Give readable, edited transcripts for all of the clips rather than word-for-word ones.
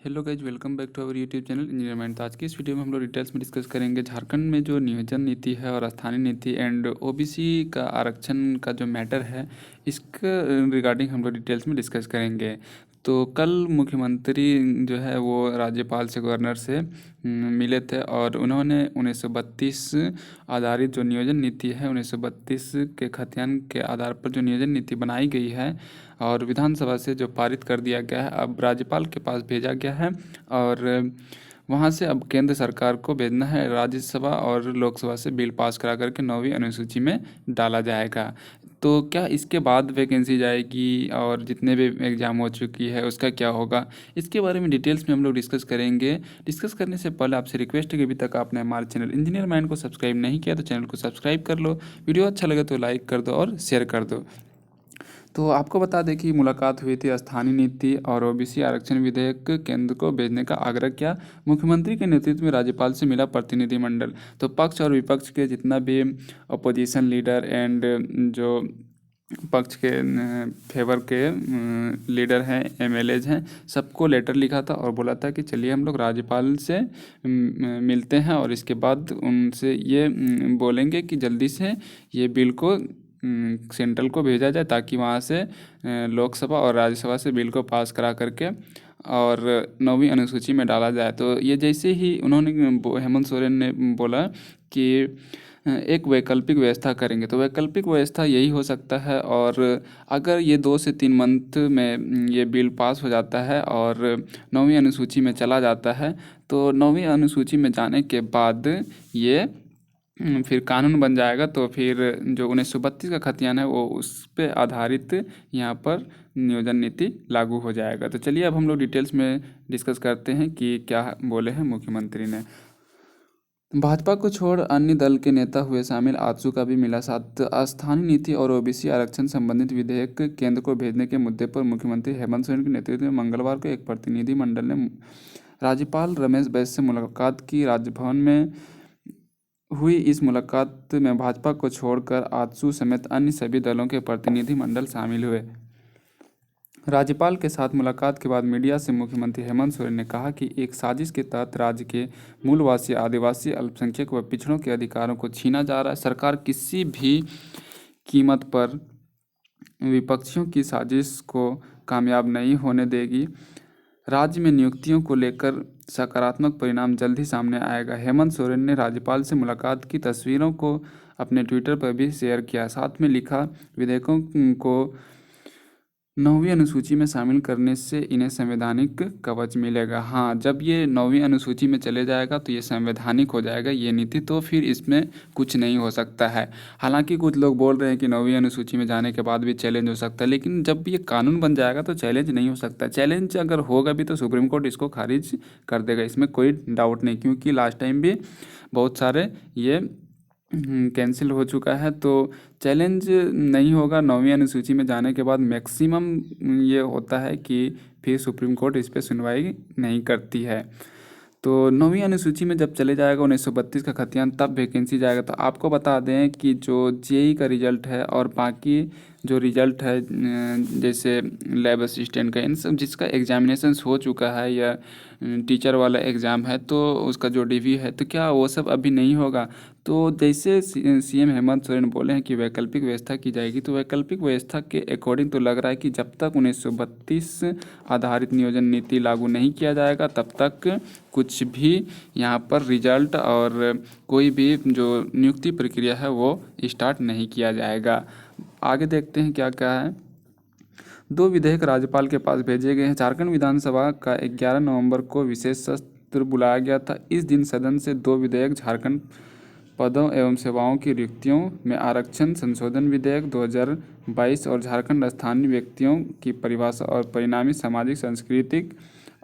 Hello guys, welcome back to our YouTube channel engineer mind. तो आज की इस वीडियो में हम लोग डिटेल्स में डिस्कस करेंगे झारखंड में जो नियोजन नीति है और स्थानीय नीति एंड ओबीसी का आरक्षण का जो मैटर है, इसका रिगार्डिंग हम लोग डिटेल्स में डिस्कस करेंगे। तो कल मुख्यमंत्री जो है वो राज्यपाल से, गवर्नर से मिले थे और उन्होंने 1932 आधारित जो नियोजन नीति है, 1932 के खতিয়াन के आधार पर जो नियोजन नीति बनाई गई है और विधानसभा से जो पारित कर दिया गया है, अब राज्यपाल के पास भेजा गया है और वहाँ से अब केंद्र सरकार को भेजना है। राज्यसभा और लोकसभा से बिल पास करा करके 9वीं अनुसूची में डाला जाएगा। तो क्या इसके बाद वैकेंसी जाएगी और जितने भी एग्ज़ाम हो चुकी है उसका क्या होगा, इसके बारे में डिटेल्स में हम लोग डिस्कस करेंगे। डिस्कस करने से पहले आपसे रिक्वेस्ट है कि अभी तक आपने हमारे चैनल इंजीनियर माइंड को सब्सक्राइब नहीं किया तो चैनल को सब्सक्राइब कर लो, वीडियो अच्छा लगे तो लाइक कर दो और शेयर कर दो। तो आपको बता दें कि मुलाकात हुई थी, स्थानीय नीति और ओबीसी आरक्षण विधेयक केंद्र को भेजने का आग्रह किया। मुख्यमंत्री के नेतृत्व में राज्यपाल से मिला प्रतिनिधिमंडल। तो पक्ष और विपक्ष के जितना भी अपोजिशन लीडर एंड जो पक्ष के फेवर के लीडर हैं, एमएलएज हैं, सबको लेटर लिखा था और बोला था कि चलिए हम लोग राज्यपाल से मिलते हैं और इसके बाद उनसे ये बोलेंगे कि जल्दी से ये बिल को सेंट्रल को भेजा जाए ताकि वहाँ से लोकसभा और राज्यसभा से बिल को पास करा करके और 9वीं अनुसूची में डाला जाए। तो ये जैसे ही उन्होंने हेमंत सोरेन ने बोला कि एक वैकल्पिक व्यवस्था करेंगे, तो वैकल्पिक व्यवस्था यही हो सकता है। और अगर ये 2 से 3 मंथ में ये बिल पास हो जाता है और 9वीं अनुसूची में चला जाता है, तो 9वीं अनुसूची में जाने के बाद ये फिर कानून बन जाएगा। तो फिर जो 1932 का खতিয়াन है वो उस पे आधारित यहाँ पर नियोजन नीति लागू हो जाएगा। तो चलिए अब हम लोग डिटेल्स में डिस्कस करते हैं कि क्या बोले हैं मुख्यमंत्री ने। भाजपा को छोड़ अन्य दल के नेता हुए शामिल, आजसू का भी मिला साथ। स्थानीय नीति और ओबीसी आरक्षण संबंधित विधेयक केंद्र को भेजने के मुद्दे पर मुख्यमंत्री हेमंत सोरेन के नेतृत्व में मंगलवार को एक प्रतिनिधिमंडल ने राज्यपाल रमेश बैस से मुलाकात की। राजभवन में हुई इस मुलाकात में भाजपा को छोड़कर आजसू समेत अन्य सभी दलों के प्रतिनिधिमंडल शामिल हुए। राज्यपाल के साथ मुलाकात के बाद मीडिया से मुख्यमंत्री हेमंत सोरेन ने कहा कि एक साजिश के तहत राज्य के मूलवासी, आदिवासी, अल्पसंख्यक व पिछड़ों के अधिकारों को छीना जा रहा है। सरकार किसी भी कीमत पर विपक्षियों की साजिश को कामयाब नहीं होने देगी। राज्य में नियुक्तियों को लेकर सकारात्मक परिणाम जल्द ही सामने आएगा। हेमंत सोरेन ने राज्यपाल से मुलाकात की तस्वीरों को अपने ट्विटर पर भी शेयर किया। साथ में लिखा, विधेयकों को 9वीं अनुसूची में शामिल करने से इन्हें संवैधानिक कवच मिलेगा। हाँ, जब ये 9वीं अनुसूची में चले जाएगा तो ये संवैधानिक हो जाएगा ये नीति, तो फिर इसमें कुछ नहीं हो सकता है। हालांकि कुछ लोग बोल रहे हैं कि 9वीं अनुसूची में जाने के बाद भी चैलेंज हो सकता है, लेकिन जब ये कानून बन जाएगा तो चैलेंज नहीं हो सकता। चैलेंज अगर होगा भी तो सुप्रीम कोर्ट इसको खारिज कर देगा, इसमें कोई डाउट नहीं, क्योंकि लास्ट टाइम भी बहुत सारे ये कैंसिल हो चुका है। तो चैलेंज नहीं होगा। 9वीं अनुसूची में जाने के बाद मैक्सिमम ये होता है कि फिर सुप्रीम कोर्ट इस पर सुनवाई नहीं करती है। तो 9वीं अनुसूची में जब चले जाएगा 1932 का खতিয়াन, तब वैकेंसी जाएगा। तो आपको बता दें कि जो जेई का रिजल्ट है और बाकी जो रिजल्ट है जैसे लैब असिस्टेंट का, इन सब जिसका एग्जामिनेशन हो चुका है या टीचर वाला एग्ज़ाम है, तो उसका जो डीवी है, तो क्या वो सब अभी नहीं होगा। तो जैसे सीएम हेमंत सोरेन बोले हैं कि वैकल्पिक व्यवस्था की जाएगी, तो वैकल्पिक व्यवस्था के अकॉर्डिंग तो लग रहा है कि जब तक 1932 आधारित नियोजन नीति लागू नहीं किया जाएगा तब तक कुछ भी यहाँ पर रिजल्ट और कोई भी जो नियुक्ति प्रक्रिया है वो स्टार्ट नहीं किया जाएगा। आगे देखते हैं क्या क्या है। 2 विधेयक राज्यपाल के पास भेजे गए हैं। झारखंड विधानसभा का 11 नवंबर को विशेष सत्र बुलाया गया था। इस दिन सदन से 2 विधेयक, झारखंड पदों एवं सेवाओं की रिक्तियों में आरक्षण संशोधन विधेयक 2022 और झारखंड स्थानीय व्यक्तियों की परिभाषा और परिणामी सामाजिक, सांस्कृतिक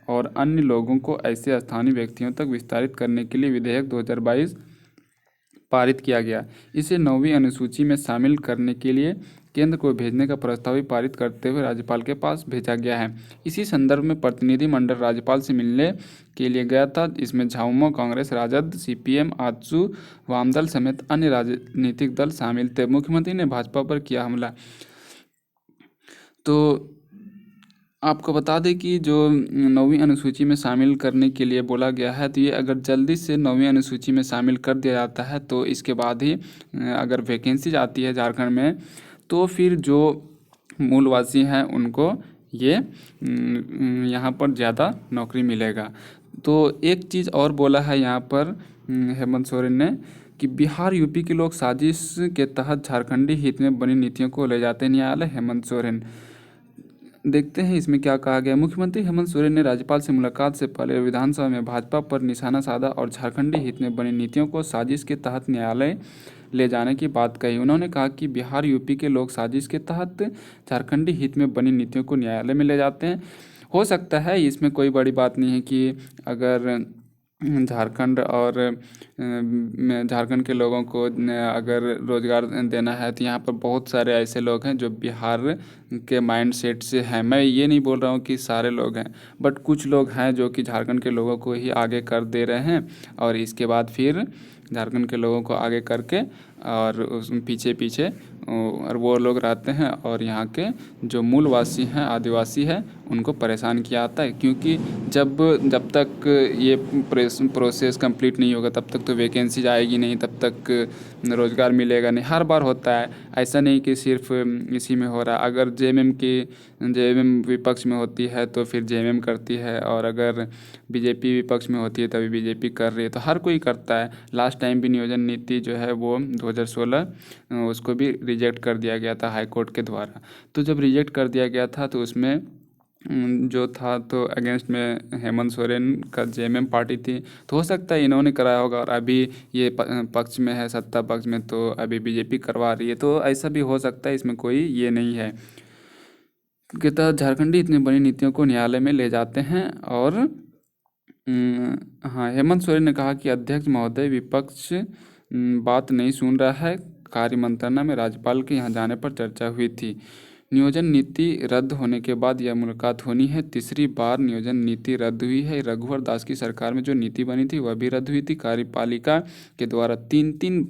और अन्य लोगों को ऐसे स्थानीय व्यक्तियों तक विस्तारित करने के लिए विधेयक 2022 पारित किया गया। इसे 9वीं अनुसूची में शामिल करने के लिए केंद्र को भेजने का प्रस्ताव भी पारित करते हुए राज्यपाल के पास भेजा गया है। इसी संदर्भ में प्रतिनिधिमंडल राज्यपाल से मिलने के लिए गया था। इसमें झामुमो, कांग्रेस, राजद, सीपीएम, आजसू, वामदल समेत अन्य राजनीतिक दल शामिल थे। मुख्यमंत्री ने भाजपा पर किया हमला। तो आपको बता दें कि जो 9वीं अनुसूची में शामिल करने के लिए बोला गया है, तो ये अगर जल्दी से 9वीं अनुसूची में शामिल कर दिया जाता है तो इसके बाद ही अगर वैकेंसीज आती है झारखंड में, तो फिर जो मूलवासी हैं उनको ये यहाँ पर ज़्यादा नौकरी मिलेगा। तो एक चीज़ और बोला है यहाँ पर हेमंत सोरेन ने कि बिहार यूपी के लोग साजिश के तहत झारखंडी हित में बनी नीतियों को ले जाते न्यायालय, हेमंत सोरेन। देखते हैं इसमें क्या कहा गया। मुख्यमंत्री हेमंत सोरेन ने राज्यपाल से मुलाकात से पहले विधानसभा में भाजपा पर निशाना साधा और झारखंडी हित में बनी नीतियों को साजिश के तहत न्यायालय ले जाने की बात कही। उन्होंने कहा कि बिहार यूपी के लोग साजिश के तहत झारखंडी हित में बनी नीतियों को न्यायालय में ले जाते हैं। हो सकता है, इसमें कोई बड़ी बात नहीं है कि अगर झारखंड और झारखंड के लोगों को अगर रोज़गार देना है, तो यहाँ पर बहुत सारे ऐसे लोग हैं जो बिहार के माइंड सेट से हैं। मैं ये नहीं बोल रहा हूँ कि सारे लोग हैं, बट कुछ लोग हैं जो कि झारखंड के लोगों को ही आगे कर दे रहे हैं और इसके बाद फिर झारखंड के लोगों को आगे करके और उस पीछे पीछे और वो लोग रहते हैं और यहाँ के जो मूलवासी हैं, आदिवासी हैं, उनको परेशान किया जाता है। क्योंकि जब तक ये प्रोसेस कंप्लीट नहीं होगा तब तक तो वैकेंसी आएगी नहीं, तब तक रोज़गार मिलेगा नहीं। हर बार होता है, ऐसा नहीं कि सिर्फ इसी में हो रहा है। अगर जेएमएम विपक्ष में होती है तो फिर जेएमएम करती है, और अगर बीजेपी विपक्ष में होती है तभी बीजेपी कर रही है, तो हर कोई करता है। लास्ट टाइम भी नियोजन नीति जो है वो 2016 उसको भी रिजेक्ट कर दिया गया था हाई कोर्ट के द्वारा। तो जब रिजेक्ट कर दिया गया था तो उसमें जो था तो अगेंस्ट में हेमंत सोरेन का जेएमएम पार्टी थी, तो हो सकता है इन्होंने कराया होगा और अभी ये पक्ष में है, सत्ता पक्ष में, तो अभी बीजेपी करवा रही है। तो ऐसा भी हो सकता है, इसमें कोई ये नहीं है। के तहत झारखंडी इतनी बड़ी नीतियों को न्यायालय में ले जाते हैं। और हाँ, हेमंत सोरेन ने कहा कि अध्यक्ष महोदय विपक्ष बात नहीं सुन रहा है। कार्य मंत्रणा में राज्यपाल के यहाँ जाने पर चर्चा हुई थी। नियोजन नीति रद्द होने के बाद यह मुलाकात होनी है। तीसरी बार नियोजन नीति रद्द हुई है। रघुवर दास की सरकार में जो नीति बनी थी वह भी रद्द हुई थी। कार्यपालिका के द्वारा 3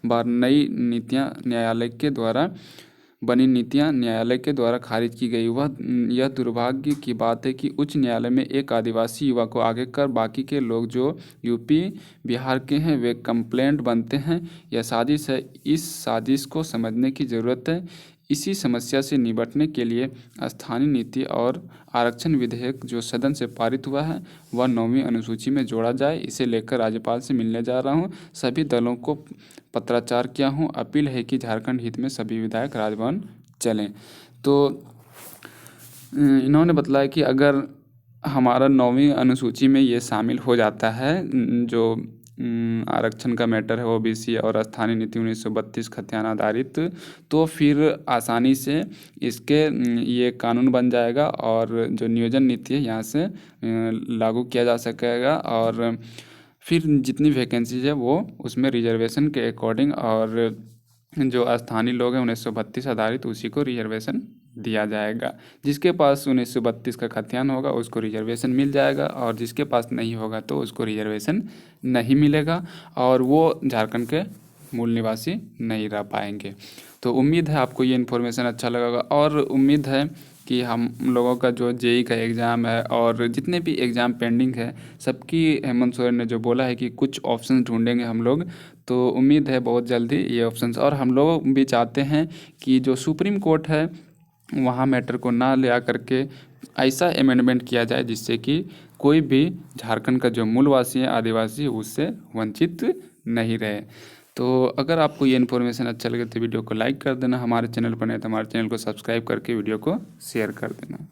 बार नई नीतियाँ न्यायालय के द्वारा बनी नीतियां न्यायालय के द्वारा खारिज की गई। यह दुर्भाग्य की बात है कि उच्च न्यायालय में एक आदिवासी युवा को आगे कर बाकी के लोग जो यूपी बिहार के हैं वे कंप्लेंट बनते हैं। यह साजिश है। इस साजिश को समझने की ज़रूरत है। इसी समस्या से निपटने के लिए स्थानीय नीति और आरक्षण विधेयक जो सदन से पारित हुआ है वह 9वीं अनुसूची में जोड़ा जाए। इसे लेकर राज्यपाल से मिलने जा रहा हूँ। सभी दलों को पत्राचार किया हूँ। अपील है कि झारखंड हित में सभी विधायक राजभवन चलें। तो इन्होंने बतलाया कि अगर हमारा 9वीं अनुसूची में ये शामिल हो जाता है, जो आरक्षण का मैटर है ओबीसी और स्थानीय नीति 1932 खतियान आधारित, तो फिर आसानी से इसके ये कानून बन जाएगा और जो नियोजन नीति है यहाँ से लागू किया जा सकेगा। और फिर जितनी वैकेंसीज है वो उसमें रिजर्वेशन के अकॉर्डिंग, और जो स्थानीय लोग हैं 1932 आधारित उसी को रिजर्वेशन दिया जाएगा। जिसके पास 1932 का खतियान होगा उसको रिजर्वेशन मिल जाएगा, और जिसके पास नहीं होगा तो उसको रिजर्वेशन नहीं मिलेगा और वो झारखंड के मूल निवासी नहीं रह पाएंगे। तो उम्मीद है आपको ये इन्फॉर्मेशन अच्छा लगेगा, और उम्मीद है कि हम लोगों का जो जेई का एग्ज़ाम है और जितने भी एग्ज़ाम पेंडिंग है सबकी हेमंत सोरेन ने जो बोला है कि कुछ ऑप्शन ढूंढेंगे हम लोग, तो उम्मीद है बहुत जल्दी ये ऑप्शंस। और हम लोग भी चाहते हैं कि जो सुप्रीम कोर्ट है वहाँ मैटर को ना ले आ करके ऐसा अमेंडमेंट किया जाए जिससे कि कोई भी झारखंड का जो मूलवासी है, आदिवासी है, उससे वंचित नहीं रहे। तो अगर आपको ये इन्फॉर्मेशन अच्छा लगे तो वीडियो को लाइक कर देना। हमारे चैनल पर नहीं तो हमारे चैनल को सब्सक्राइब करके वीडियो को शेयर कर देना।